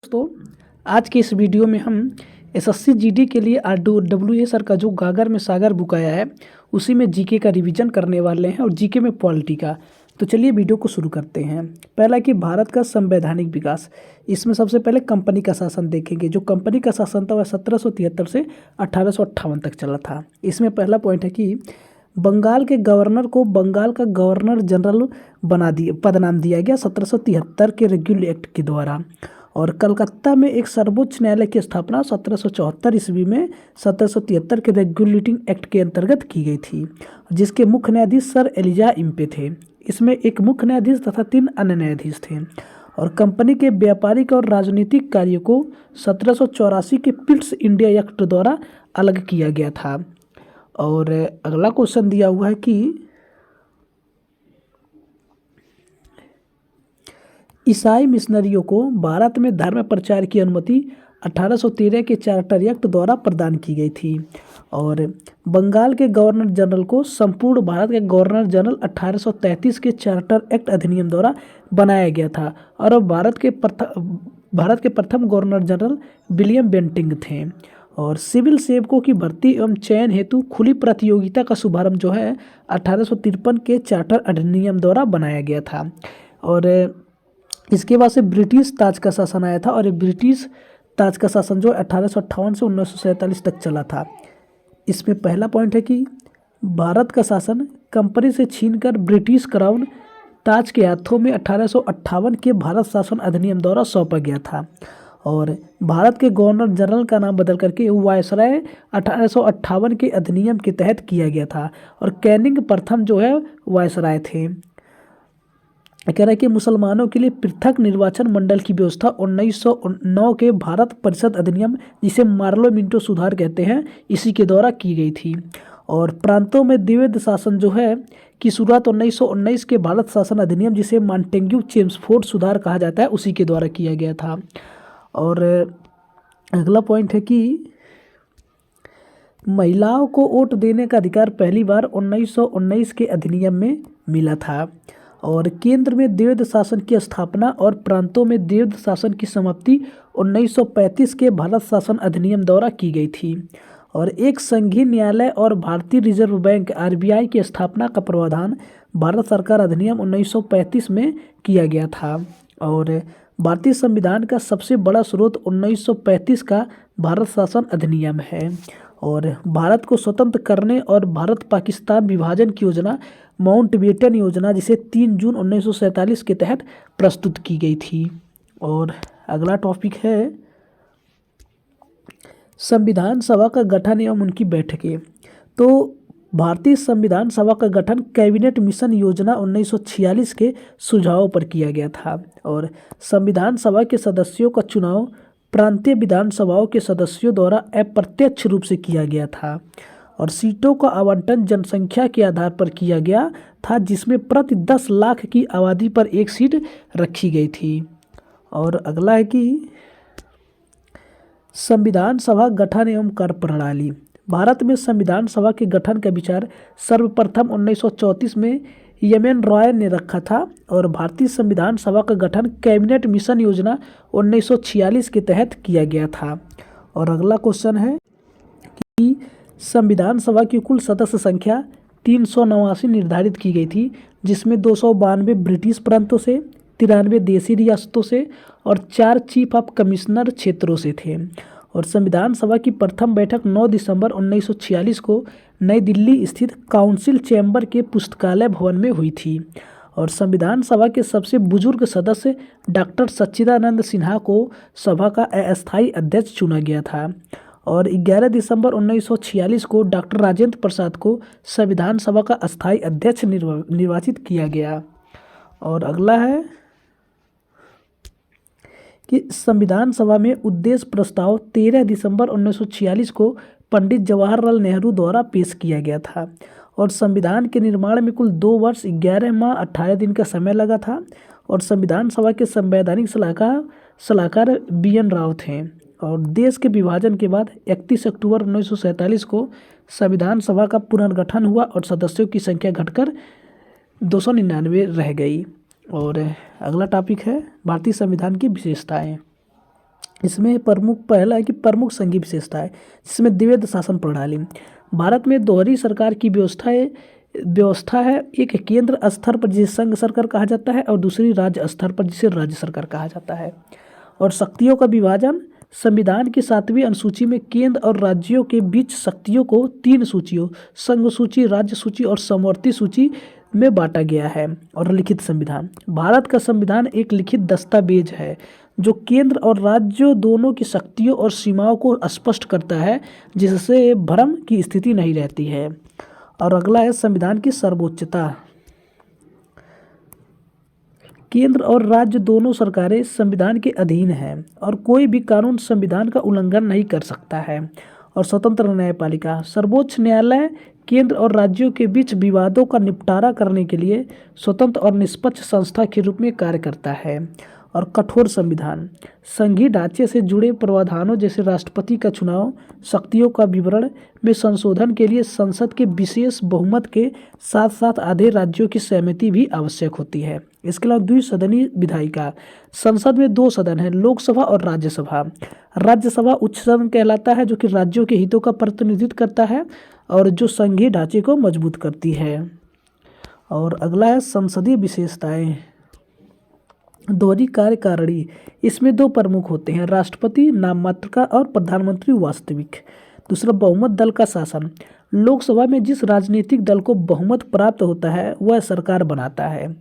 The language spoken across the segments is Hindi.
दोस्तों, आज के इस वीडियो में हम एसएससी जीडी के लिए RWA सर का जो गागर में सागर बुक आया है उसी में जीके का रिवीजन करने वाले हैं और जीके में पॉलिटी का। तो चलिए वीडियो को शुरू करते हैं। पहला कि भारत का संवैधानिक विकास। इसमें सबसे पहले कंपनी का शासन देखेंगे। जो कंपनी का शासन था वह 1773 से 1858 तक चला था। इसमें पहला पॉइंट है कि बंगाल के गवर्नर को बंगाल का गवर्नर जनरल पदनाम दिया गया 1773 के रेगुलर एक्ट के द्वारा। और कलकत्ता में एक सर्वोच्च न्यायालय की स्थापना 1774 ईस्वी में 1773 के रेगुलेटिंग एक्ट के अंतर्गत की गई थी, जिसके मुख्य न्यायाधीश सर एलिजा इम्पे थे। इसमें एक मुख्य न्यायाधीश तथा 3 अन्य न्यायाधीश थे। और कंपनी के व्यापारिक और राजनीतिक कार्यों को 1784 के पिट्स इंडिया एक्ट द्वारा अलग किया गया था। और अगला क्वेश्चन दिया हुआ है कि ईसाई मिशनरियों को भारत में धर्म प्रचार की अनुमति 1813 के चार्टर एक्ट द्वारा प्रदान की गई थी। और बंगाल के गवर्नर जनरल को संपूर्ण भारत के गवर्नर जनरल 1833 के चार्टर एक्ट अधिनियम द्वारा बनाया गया था। और अब भारत के प्रथम गवर्नर जनरल विलियम बेंटिंग थे। और सिविल सेवकों की भर्ती एवं चयन हेतु खुली प्रतियोगिता का शुभारंभ जो है 1853 के चार्टर अधिनियम द्वारा बनाया गया था। और इसके बाद से ब्रिटिश ताज का शासन आया था। और ये ब्रिटिश ताज का शासन जो 1858 से 1947 तक चला था। इसमें पहला पॉइंट है कि भारत का शासन कंपनी से छीनकर ब्रिटिश क्राउन ताज के हाथों में 1858 के भारत शासन अधिनियम द्वारा सौंपा गया था। और भारत के गवर्नर जनरल का नाम बदल करके वायसराय 1858 के अधिनियम के तहत किया गया था। और कैनिंग प्रथम जो है वायसराय थे। कह रहा है कि मुसलमानों के लिए पृथक निर्वाचन मंडल की व्यवस्था 1909 के भारत परिषद अधिनियम, जिसे मार्लो मिंटो सुधार कहते हैं, इसी के द्वारा की गई थी। और प्रांतों में द्विवेद शासन जो है की शुरुआत 1919 के भारत शासन अधिनियम, जिसे मॉन्टेग्यू चेम्सफोर्ड सुधार कहा जाता है, उसी के द्वारा किया गया था। और अगला पॉइंट है कि महिलाओं को वोट देने का अधिकार पहली बार 1919 के अधिनियम में मिला था। और केंद्र में द्विवेद शासन की स्थापना और प्रांतों में द्विवेद शासन की समाप्ति 1935 के भारत शासन अधिनियम द्वारा की गई थी। और एक संघीय न्यायालय और भारतीय रिजर्व बैंक RBI की स्थापना का प्रावधान भारत सरकार अधिनियम 1935 में किया गया था। और भारतीय संविधान का सबसे बड़ा स्रोत 1935 का भारत शासन अधिनियम है। और भारत को स्वतंत्र करने और भारत पाकिस्तान विभाजन की योजना माउंटबेटन योजना, जिसे 3 जून 1947 के तहत प्रस्तुत की गई थी। और अगला टॉपिक है संविधान सभा का गठन एवं उनकी बैठकें। तो भारतीय संविधान सभा का गठन कैबिनेट मिशन योजना 1946 के सुझावों पर किया गया था। और संविधान सभा के सदस्यों का चुनाव प्रांतीय विधानसभाओं के सदस्यों द्वारा अप्रत्यक्ष रूप से किया गया था। और सीटों का आवंटन जनसंख्या के आधार पर किया गया था, जिसमें प्रति 10 लाख की आबादी पर एक सीट रखी गई थी। और अगला है कि संविधान सभा गठन एवं कर प्रणाली। भारत में संविधान सभा के गठन का विचार सर्वप्रथम 1934 में एम.एन. रॉय ने रखा था। और भारतीय संविधान सभा का गठन कैबिनेट मिशन योजना 1946 के तहत किया गया था। और अगला क्वेश्चन है कि संविधान सभा की कुल सदस्य संख्या 389 निर्धारित की गई थी, जिसमें 292 ब्रिटिश प्रांतों से, 93 देसी रियासतों से और 4 चीफ ऑफ कमिश्नर क्षेत्रों से थे। और संविधान सभा की प्रथम बैठक 9 दिसंबर 1946 को नई दिल्ली स्थित काउंसिल चैम्बर के पुस्तकालय भवन में हुई थी। और संविधान सभा के सबसे बुजुर्ग सदस्य डॉक्टर सच्चिदानंद सिन्हा को सभा का अस्थायी अध्यक्ष चुना गया था। और 11 दिसंबर 1946 को डॉक्टर राजेंद्र प्रसाद को संविधान सभा का अस्थायी अध्यक्ष निर्वाचित किया गया। और अगला है कि संविधान सभा में उद्देश्य प्रस्ताव 13 दिसंबर 1946 को पंडित जवाहरलाल नेहरू द्वारा पेश किया गया था। और संविधान के निर्माण में कुल 2 वर्ष 11 माह 18 दिन का समय लगा था। और संविधान सभा के संवैधानिक सलाहकार BN राव थे। और देश के विभाजन के बाद 31 अक्टूबर 1947 को संविधान सभा का पुनर्गठन हुआ और सदस्यों की संख्या घटकर 299 रह गई। और अगला टॉपिक है भारतीय संविधान की विशेषताएं। इसमें प्रमुख पहला है कि प्रमुख संघीय विशेषता है, जिसमें द्वैध शासन प्रणाली। भारत में दोहरी सरकार की व्यवस्था है। एक केंद्र स्तर पर जिसे संघ सरकार कहा जाता है और दूसरी राज्य स्तर पर जिसे राज्य सरकार कहा जाता है। और शक्तियों का विभाजन, संविधान की 7वीं अनुसूची में केंद्र और राज्यों के बीच शक्तियों को 3 सूचियों, संघ सूची, राज्य सूची और समवर्ती सूची में बांटा गया है। और लिखित संविधान, भारत का संविधान एक लिखित दस्तावेज है जो केंद्र और राज्य दोनों की शक्तियों और सीमाओं को स्पष्ट करता है, जिससे भ्रम की स्थिति नहीं रहती है। और अगला है संविधान की सर्वोच्चता। केंद्र और राज्य दोनों सरकारें संविधान के अधीन हैं और कोई भी कानून संविधान का उल्लंघन नहीं कर सकता है। और स्वतंत्र न्यायपालिका, सर्वोच्च न्यायालय केंद्र और राज्यों के बीच विवादों का निपटारा करने के लिए स्वतंत्र और निष्पक्ष संस्था के रूप में कार्य करता है। और कठोर संविधान, संघीय ढांचे से जुड़े प्रावधानों जैसे राष्ट्रपति का चुनाव, शक्तियों का विवरण में संशोधन के लिए संसद के विशेष बहुमत के साथ साथ आधे राज्यों की सहमति भी आवश्यक होती है। इसके अलावा द्विसदनीय विधायिका, संसद में 2 सदन हैं, लोकसभा और राज्यसभा। राज्यसभा उच्च सदन कहलाता है जो कि राज्यों के हितों का प्रतिनिधित्व करता है और जो संघीय ढांचे को मजबूत करती है। और अगला है संसदीय विशेषताएं। दोहरी कार्यकारिणी, इसमें 2 प्रमुख होते हैं, राष्ट्रपति नाम मात्र का और प्रधानमंत्री वास्तविक। दूसरा, बहुमत दल का शासन, लोकसभा में जिस राजनीतिक दल को बहुमत प्राप्त होता है वह सरकार बनाता है।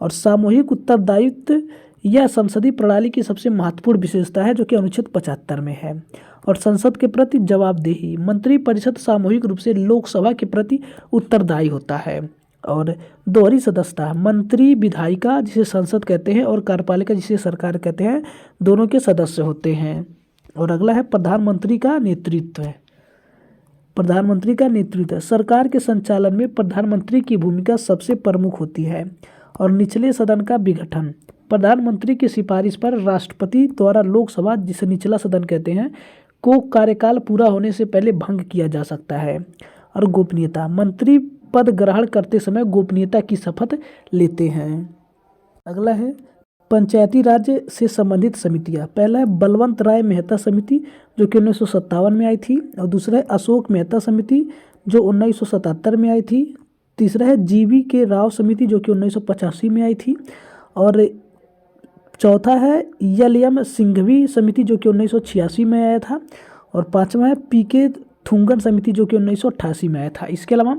और सामूहिक उत्तरदायित्व, यह संसदीय प्रणाली की सबसे महत्वपूर्ण विशेषता है जो कि अनुच्छेद 75 में है। और संसद के प्रति जवाबदेही, मंत्रिपरिषद सामूहिक रूप से लोकसभा के प्रति उत्तरदायी होता है। और दोहरी सदस्यता, मंत्री विधायिका जिसे संसद कहते हैं और कार्यपालिका जिसे सरकार कहते हैं, दोनों के सदस्य होते हैं। और अगला है प्रधानमंत्री का नेतृत्व। प्रधानमंत्री का नेतृत्व, सरकार के संचालन में प्रधानमंत्री की भूमिका सबसे प्रमुख होती है। और निचले सदन का विघटन, प्रधानमंत्री की सिफारिश पर राष्ट्रपति द्वारा लोकसभा जिसे निचला सदन कहते हैं को कार्यकाल पूरा होने से पहले भंग किया जा सकता है। और गोपनीयता, मंत्री पद ग्रहण करते समय गोपनीयता की शपथ लेते हैं। अगला है पंचायती राज से संबंधित समितियां। पहला है बलवंत राय मेहता समिति जो कि 1957 में आई थी। और दूसरा है अशोक मेहता समिति जो 1977 में आई थी। तीसरा है जीवी के राव समिति जो कि 1985 में आई थी। और चौथा है एल.एम. सिंघवी समिति जो कि 1986 में आया था। और पांचवा है पी.के. थुंगन समिति जो कि 1988 में आया था। इसके अलावा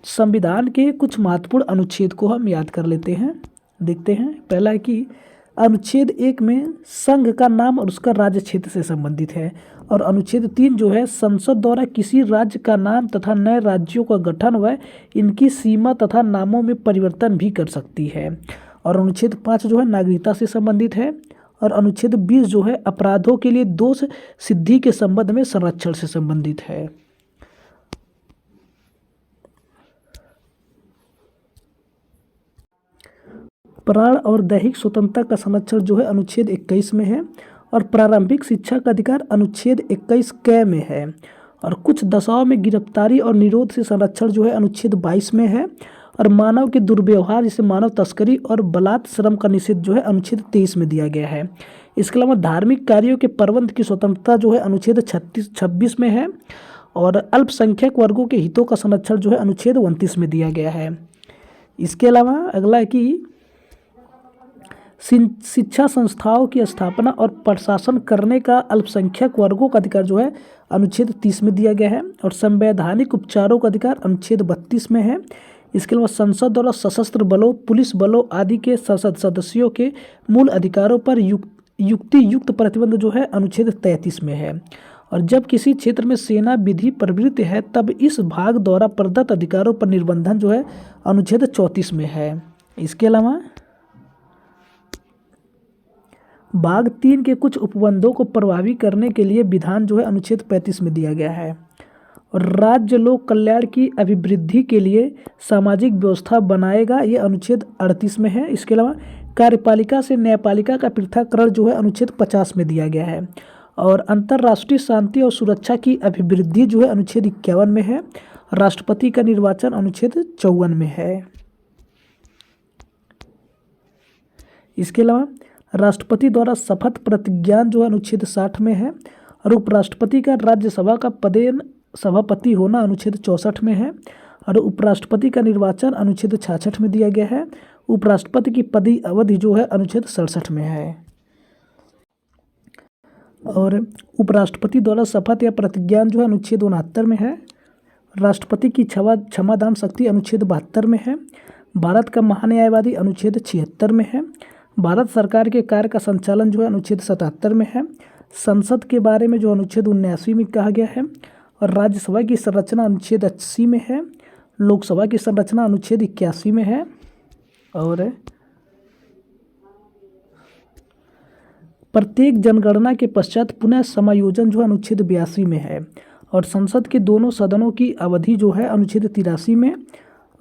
संविधान के कुछ महत्वपूर्ण अनुच्छेद को हम याद कर लेते हैं, देखते हैं। पहला है कि अनुच्छेद 1 में संघ का नाम और उसका राज्य क्षेत्र से संबंधित है। और अनुच्छेद 3 जो है संसद द्वारा किसी राज्य का नाम तथा नए राज्यों का गठन व इनकी सीमा तथा नामों में परिवर्तन भी कर सकती है। और अनुच्छेद 5 जो है नागरिकता से संबंधित है। और अनुच्छेद 20 जो है अपराधों के लिए दोष सिद्धि के संबंध में संरक्षण से संबंधित है। प्राण और दैहिक स्वतंत्रता का संरक्षण जो है अनुच्छेद 21 में है। और प्रारंभिक शिक्षा का अधिकार अनुच्छेद 21 क में है। और कुछ दशाओं में गिरफ्तारी और निरोध से संरक्षण जो है अनुच्छेद 22 में है। और मानव के दुर्व्यवहार जैसे मानव तस्करी और बलात् श्रम का निषेध जो है अनुच्छेद 23 में दिया गया है। इसके अलावा धार्मिक कार्यों के प्रबंध की स्वतंत्रता जो है अनुच्छेद 26 में है। और अल्पसंख्यक वर्गों के हितों का संरक्षण जो है अनुच्छेद 29 में दिया गया है। इसके अलावा अगला है कि शिक्षा संस्थाओं की स्थापना और प्रशासन करने का अल्पसंख्यक वर्गों का अधिकार जो है अनुच्छेद 30 में दिया गया है। और संवैधानिक उपचारों का अधिकार अनुच्छेद 32 में है। इसके अलावा संसद द्वारा सशस्त्र बलों, पुलिस बलों आदि के संसद सदस्यों के मूल अधिकारों पर युक्त प्रतिबंध जो है अनुच्छेद 33 में है। और जब किसी क्षेत्र में सेना विधि प्रवृत्त है तब इस भाग द्वारा प्रदत्त अधिकारों पर निर्बंधन जो है अनुच्छेद 34 में है। इसके अलावा भाग 3 के कुछ उपबंधों को प्रभावी करने के लिए विधान जो है अनुच्छेद 35 में दिया गया है। और राज्य लोक कल्याण की अभिवृद्धि के लिए सामाजिक व्यवस्था बनाएगा, ये अनुच्छेद 38 में है। इसके अलावा कार्यपालिका से न्यायपालिका का पृथक्करण जो है अनुच्छेद 50 में दिया गया है। और अंतर्राष्ट्रीय शांति और सुरक्षा की अभिवृद्धि जो है अनुच्छेद 51 में है। राष्ट्रपति का निर्वाचन अनुच्छेद 54 में है। इसके अलावा राष्ट्रपति द्वारा शपथ प्रतिज्ञान जो है अनुच्छेद 60 में है। और उपराष्ट्रपति का राज्यसभा का पदेन सभापति होना अनुच्छेद 64 में है। और उपराष्ट्रपति का निर्वाचन अनुच्छेद 66 में दिया गया है। उपराष्ट्रपति की पदी अवधि जो है अनुच्छेद 67 में है। और उपराष्ट्रपति द्वारा शपथ या प्रतिज्ञान जो है अनुच्छेद 69 में है। राष्ट्रपति की क्षमादान शक्ति अनुच्छेद 72 में है। भारत का महान्यायवादी अनुच्छेद 76 में है। भारत सरकार के कार्य का संचालन जो है अनुच्छेद 77 में है। संसद के बारे में जो अनुच्छेद 79 में कहा गया है। और राज्यसभा की संरचना अनुच्छेद 80 में है। लोकसभा की संरचना अनुच्छेद 81 में है। और प्रत्येक जनगणना के पश्चात पुनः समायोजन जो है अनुच्छेद 82 में है। और संसद के दोनों सदनों की अवधि जो है अनुच्छेद 83 में।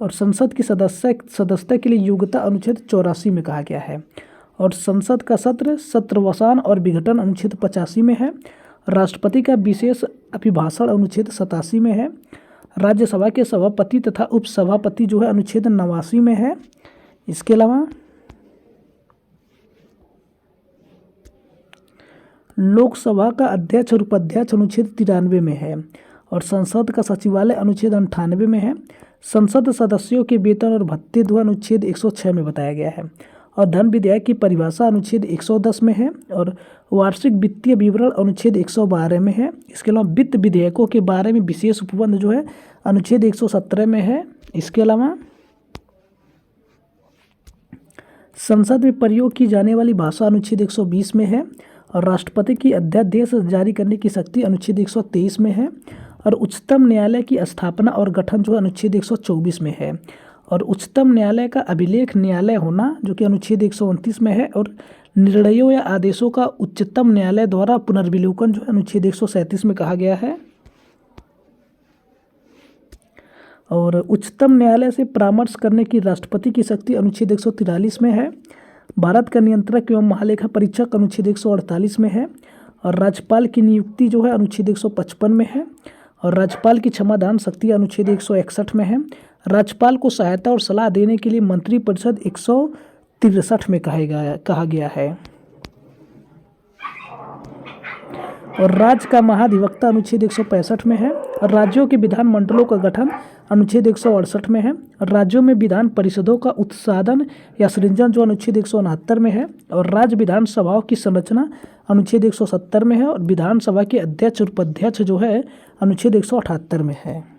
और संसद की सदस्यता के लिए योग्यता अनुच्छेद 84 में कहा गया है। और संसद का सत्रवसान और विघटन अनुच्छेद 85 में है। राष्ट्रपति का विशेष अभिभाषण अनुच्छेद 87 में है। राज्यसभा के सभापति तथा उपसभापति जो है अनुच्छेद 89 में है। इसके अलावा लोकसभा का अध्यक्ष और उपाध्यक्ष अनुच्छेद 93 में है। और संसद का सचिवालय अनुच्छेद 98 में है। संसद सदस्यों के वेतन और भत्ते जो अनुच्छेद 106 में बताया गया है। और धन विधेयक की परिभाषा अनुच्छेद 110 में है। और वार्षिक वित्तीय विवरण अनुच्छेद 112 में है। इसके अलावा वित्त विधेयकों के बारे में विशेष उपबंध जो है अनुच्छेद 117 में है। इसके अलावा संसद में प्रयोग की जाने वाली भाषा अनुच्छेद 120 में है। और राष्ट्रपति की अध्यादेश जारी करने की शक्ति अनुच्छेद 123 में है। और उच्चतम न्यायालय की स्थापना और गठन जो है अनुच्छेद 124 में है। और उच्चतम न्यायालय का अभिलेख न्यायालय होना जो कि अनुच्छेद 129 में है। और निर्णयों या आदेशों का उच्चतम न्यायालय द्वारा पुनर्विलोकन जो है अनुच्छेद 137 में कहा गया है। और उच्चतम न्यायालय से परामर्श करने की राष्ट्रपति की शक्ति अनुच्छेद 143 में है। भारत का नियंत्रक एवं महालेखा परीक्षक अनुच्छेद 148 में है। और राज्यपाल की नियुक्ति जो है अनुच्छेद 155 में है। और राज्यपाल की क्षमादान शक्ति अनुच्छेद 161 में है। राज्यपाल को सहायता और सलाह देने के लिए मंत्रिपरिषद 163 में कहा गया है। और राज्य का महाधिवक्ता अनुच्छेद 165 में है। और राज्यों के विधानमंडलों का गठन अनुच्छेद 168 में है। और राज्यों में विधान परिषदों का उत्साधन या सृजन जो अनुच्छेद 169 में है। और राज्य विधानसभाओं की संरचना अनुच्छेद 170 में है। और विधानसभा के अध्यक्ष और उपाध्यक्ष जो है अनुच्छेद 178 में है।